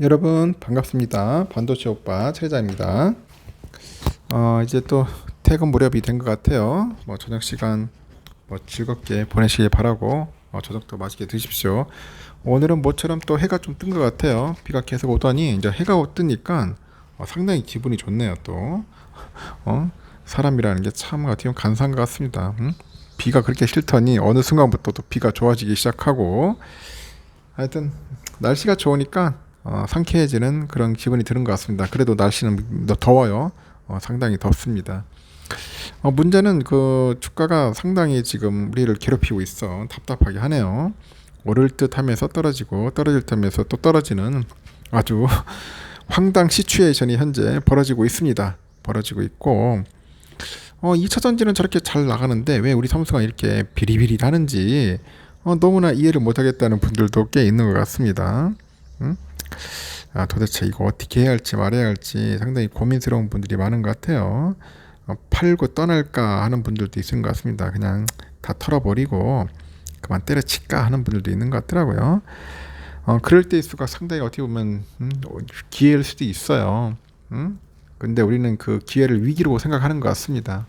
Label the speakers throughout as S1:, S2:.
S1: 여러분 반갑습니다. 반도체 오빠 최자입니다. 이제 또 퇴근 무렵이 된 것 같아요. 저녁 시간 즐겁게 보내시길 바라고 저녁도 맛있게 드십시오. 오늘은 모처럼 또 해가 좀 뜬 것 같아요. 비가 계속 오더니 이제 해가 뜨니까 상당히 기분이 좋네요. 또 사람이라는 게 참 어떻게 보면 간사한 것 같습니다. 비가 그렇게 싫더니 어느 순간부터 또 비가 좋아지기 시작하고 하여튼 날씨가 좋으니까 상쾌해지는 그런 기분이 드는 것 같습니다. 그래도 날씨는 더워요. 상당히 덥습니다. 문제는 그 주가가 상당히 지금 우리를 괴롭히고 있어. 답답하게 하네요. 오를 듯 하면서 떨어지고 떨어질 듯 하면서 또 떨어지는 아주 황당 시츄에이션이 현재 벌어지고 있습니다. 벌어지고 있고 2차 전지는 저렇게 잘 나가는데 왜 우리 삼성은 이렇게 비리비리하는지 너무나 이해를 못하겠다는 분들도 꽤 있는 것 같습니다. 도대체 이거 어떻게 해야 할지 말아야 할지 상당히 고민스러운 분들이 많은 것 같아요. 팔고 떠날까 하는 분들도 있는 것 같습니다. 그냥 다 털어버리고 그만 때려칠까 하는 분들도 있는 것 같더라고요. 그럴 때일수가 상당히 어떻게 보면 기회일 수도 있어요. 근데 우리는 그 기회를 위기로 생각하는 것 같습니다.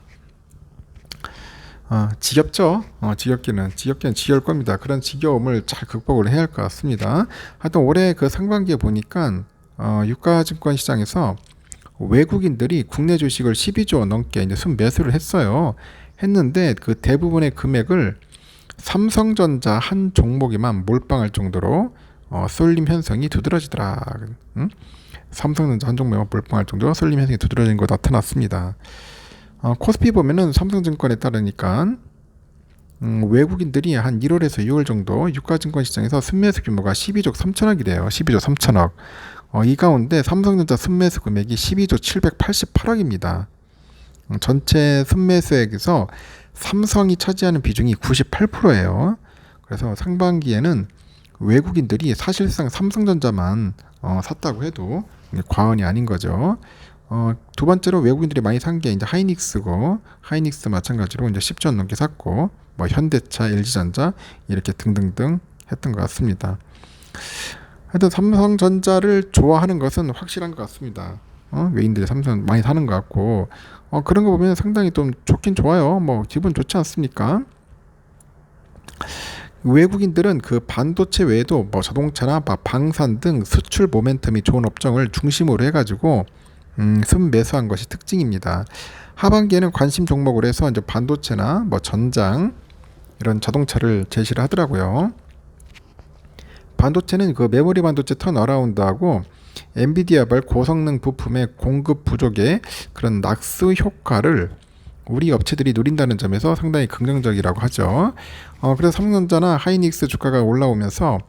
S1: 지겹죠? 지겹기는 지겨울 겁니다. 그런 지겨움을 잘 극복을 해야 할 것 같습니다. 하여튼 올해 그 상반기에 보니까 유가증권 시장에서 외국인들이 국내 주식을 12조 넘게 이제 순매수를 했어요. 했는데 그 대부분의 금액을 삼성전자 한 종목에만 몰빵할 정도로 쏠림 현상이 두드러지더라. 삼성전자 한 종목에만 몰빵할 정도로 쏠림 현상이 두드러진 거 나타났습니다. 코스피 보면은 삼성증권에 따르니까 외국인들이 한 1월에서 6월 정도 유가증권 시장에서 순매수 규모가 12조 3천억이래요. 12조 3천억. 이 가운데 삼성전자 순매수 금액이 12조 788억입니다. 전체 순매수액에서 삼성이 차지하는 비중이 98%예요. 그래서 상반기에는 외국인들이 사실상 삼성전자만 샀다고 해도 과언이 아닌 거죠. 두 번째로 외국인들이 많이 산 게 이제 하이닉스고, 하이닉스 마찬가지로 이제 10조 원 넘게 샀고, 현대차, LG전자 이렇게 등등등 했던 것 같습니다. 하여튼 삼성전자를 좋아하는 것은 확실한 것 같습니다. 외인들이 삼성 많이 사는 것 같고, 그런 거 보면 상당히 좀 좋긴 좋아요. 기분 좋지 않습니까? 외국인들은 그 반도체 외에도 자동차나 방산 등 수출 모멘텀이 좋은 업종을 중심으로 해가지고 순매수한 것이 특징입니다. 하반기에는 관심 종목으로 해서 이제 반도체나 전장 이런 자동차를 제시를 하더라고요. 반도체는 그 메모리 반도체 턴어라운드하고 엔비디아발 고성능 부품의 공급 부족의 그런 낙수 효과를 우리 업체들이 누린다는 점에서 상당히 긍정적이라고 하죠. 그래서 삼성전자나 하이닉스 주가가 올라오면서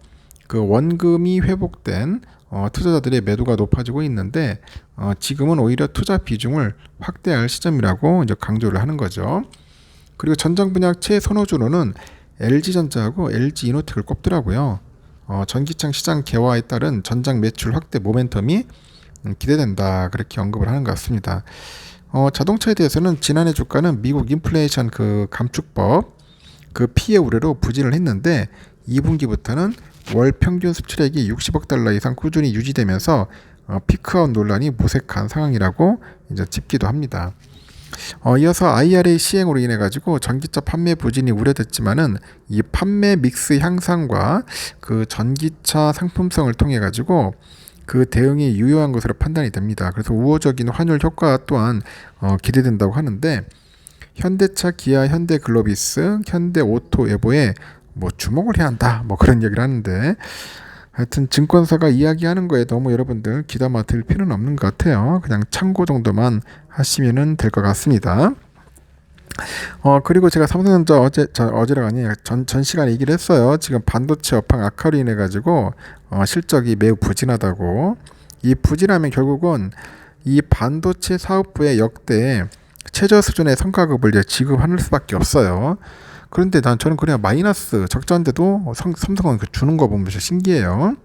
S1: 그 원금이 회복된 투자자들의 매도가 높아지고 있는데 지금은 오히려 투자 비중을 확대할 시점이라고 이제 강조를 하는 거죠. 그리고 전장 분야 최선호주로는 LG전자하고 LG이노텍을 꼽더라고요. 전기차 시장 개화에 따른 전장 매출 확대 모멘텀이 기대된다 그렇게 언급을 하는 것 같습니다. 자동차에 대해서는 지난해 주가는 미국 인플레이션 그 감축법 그 피해 우려로 부진을 했는데 2분기부터는 월 평균 수출액이 60억 달러 이상 꾸준히 유지되면서 피크아웃 논란이 무색한 상황이라고 이제 짚기도 합니다. 이어서 IRA 시행으로 인해 가지고 전기차 판매 부진이 우려됐지만은 이 판매 믹스 향상과 그 전기차 상품성을 통해 가지고 그 대응이 유효한 것으로 판단이 됩니다. 그래서 우호적인 환율 효과 또한 기대된다고 하는데 현대차, 기아, 현대글로비스, 현대오토에보에 주목을 해야 한다 그런 얘기를 하는데 하여튼 증권사가 이야기하는 거에 너무 여러분들 귀담아 들 필요는 없는 것 같아요. 그냥 참고 정도만 하시면 될 것 같습니다. 그리고 제가 삼성전자 어제가 아니에요. 전 시간에 얘기를 했어요. 지금 반도체 업황 악화로 인해 가지고 실적이 매우 부진하다고. 이 부진하면 결국은 이 반도체 사업부의 역대 최저 수준의 성과급을 이제 지급하는 수밖에 없어요. 그런데 저는 그냥 마이너스 적자인데도 삼성은 주는 거 보면서 신기해요.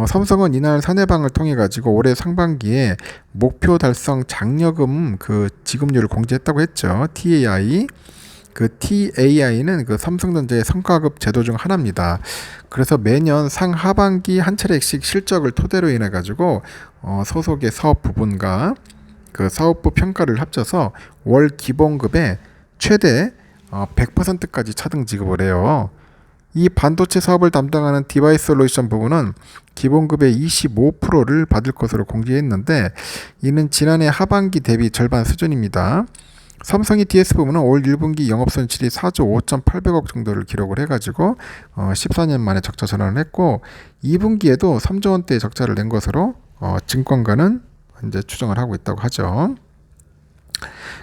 S1: 삼성은 이날 사내방을 통해 가지고 올해 상반기에 목표 달성 장려금 그 지급률을 공지했다고 했죠. TAI. 그 TAI는 그 삼성전자의 성과급 제도 중 하나입니다. 그래서 매년 상하반기 한 차례씩 실적을 토대로 인해 가지고 소속의 사업 부분과 그 사업부 평가를 합쳐서 월 기본급의 최대 100%까지 차등 지급을 해요. 이 반도체 사업을 담당하는 디바이스 솔루션 부분은 기본급의 25%를 받을 것으로 공지했는데 이는 지난해 하반기 대비 절반 수준입니다. 삼성의 DS 부분은 올 1분기 영업손실이 4조 5,800억 정도를 기록을 해가지고 14년 만에 적자 전환을 했고 2분기에도 3조 원대의 적자를 낸 것으로 증권가는 이제 추정을 하고 있다고 하죠.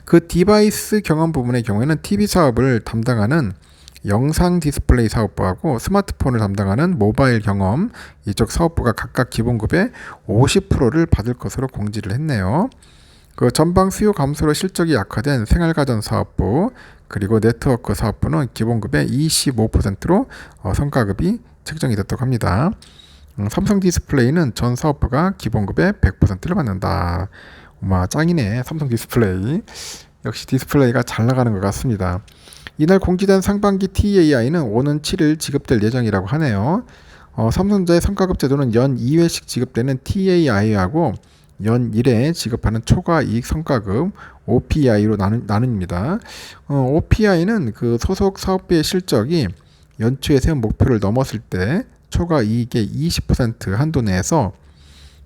S1: 그 디바이스 경험 부분의 경우에는 TV 사업을 담당하는 영상 디스플레이 사업부하고 스마트폰을 담당하는 모바일 경험 이쪽 사업부가 각각 기본급의 50%를 받을 것으로 공지를 했네요. 그 전방 수요 감소로 실적이 약화된 생활가전 사업부 그리고 네트워크 사업부는 기본급의 25%로 성과급이 책정이 됐다고 합니다. 삼성 디스플레이는 전 사업부가 기본급의 100%를 받는다. 짱이네. 삼성 디스플레이. 역시 디스플레이가 잘 나가는 것 같습니다. 이날 공지된 상반기 TAI는 오는 7일 지급될 예정이라고 하네요. 삼성전자의 성과급 제도는 연 2회씩 지급되는 TAI하고 연 1회 지급하는 초과 이익 성과급 OPI로 나눕니다. OPI는 그 소속 사업부의 실적이 연초에 세운 목표를 넘었을 때 초과 이익의 20% 한도 내에서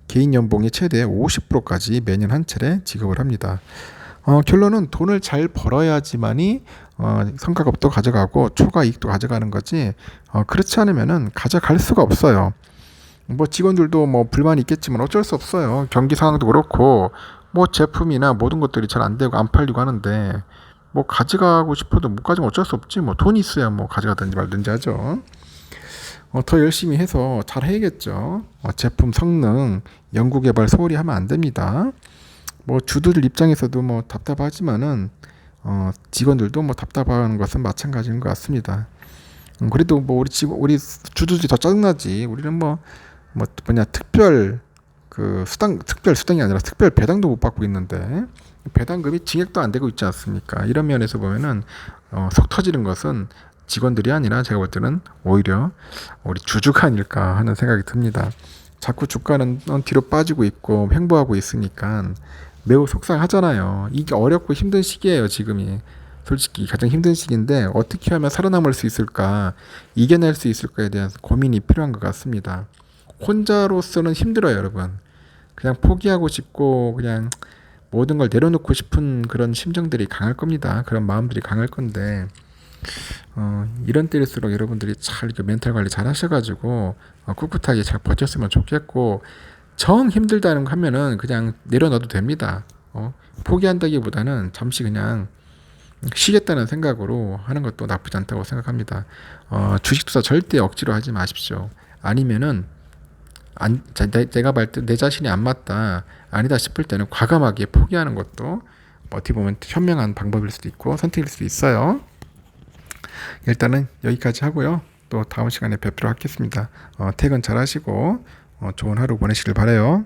S1: 개인 연봉의 최대 50%까지 매년 한 차례 지급을 합니다. 결론은 돈을 잘 벌어야지만이 성과급도 가져가고 초과 이익도 가져가는 거지 그렇지 않으면은 가져갈 수가 없어요. 뭐 직원들도 뭐 불만이 있겠지만 어쩔 수 없어요. 경기 상황도 그렇고 뭐 제품이나 모든 것들이 잘 안 되고 안 팔리고 하는데 뭐 가져가고 싶어도 못 가지면 어쩔 수 없지. 뭐 돈이 있어야 뭐 가져가든지 말든지 하죠. 더 열심히 해서 잘 해야겠죠. 제품 성능, 연구개발 소홀히 하면 안 됩니다. 뭐 주주들 입장에서도 뭐 답답하지만은 직원들도 뭐 답답한 것은 마찬가지인 것 같습니다. 그래도 뭐 우리 주주들이 더 짜증나지. 우리는 특별 수당이 아니라 특별 배당도 못 받고 있는데 배당금이 증액도 안 되고 있지 않습니까? 이런 면에서 보면은 속 터지는 것은 직원들이 아니라 제가 볼 때는 오히려 우리 주주가 아닐까 하는 생각이 듭니다. 자꾸 주가는 뒤로 빠지고 있고 횡보하고 있으니까 매우 속상하잖아요. 이게 어렵고 힘든 시기예요, 지금이. 솔직히 가장 힘든 시기인데 어떻게 하면 살아남을 수 있을까, 이겨낼 수 있을까에 대한 고민이 필요한 것 같습니다. 혼자로서는 힘들어요, 여러분. 그냥 포기하고 싶고 그냥 모든 걸 내려놓고 싶은 그런 심정들이 강할 겁니다. 그런 마음들이 강할 건데 이런 때일수록 여러분들이 잘 이렇게 멘탈 관리 잘 하셔가지고 꿋꿋하게 잘 버텼으면 좋겠고 정 힘들다는 거 하면은 그냥 내려놔도 됩니다. 포기한다기보다는 잠시 그냥 쉬겠다는 생각으로 하는 것도 나쁘지 않다고 생각합니다. 주식 투자 절대 억지로 하지 마십시오. 아니면은 내가 볼 때 내 자신이 안 맞다, 아니다 싶을 때는 과감하게 포기하는 것도 어떻게 보면 현명한 방법일 수도 있고 선택일 수도 있어요. 일단은 여기까지 하고요. 또 다음 시간에 뵙도록 하겠습니다. 퇴근 잘 하시고 좋은 하루 보내시길 바라요.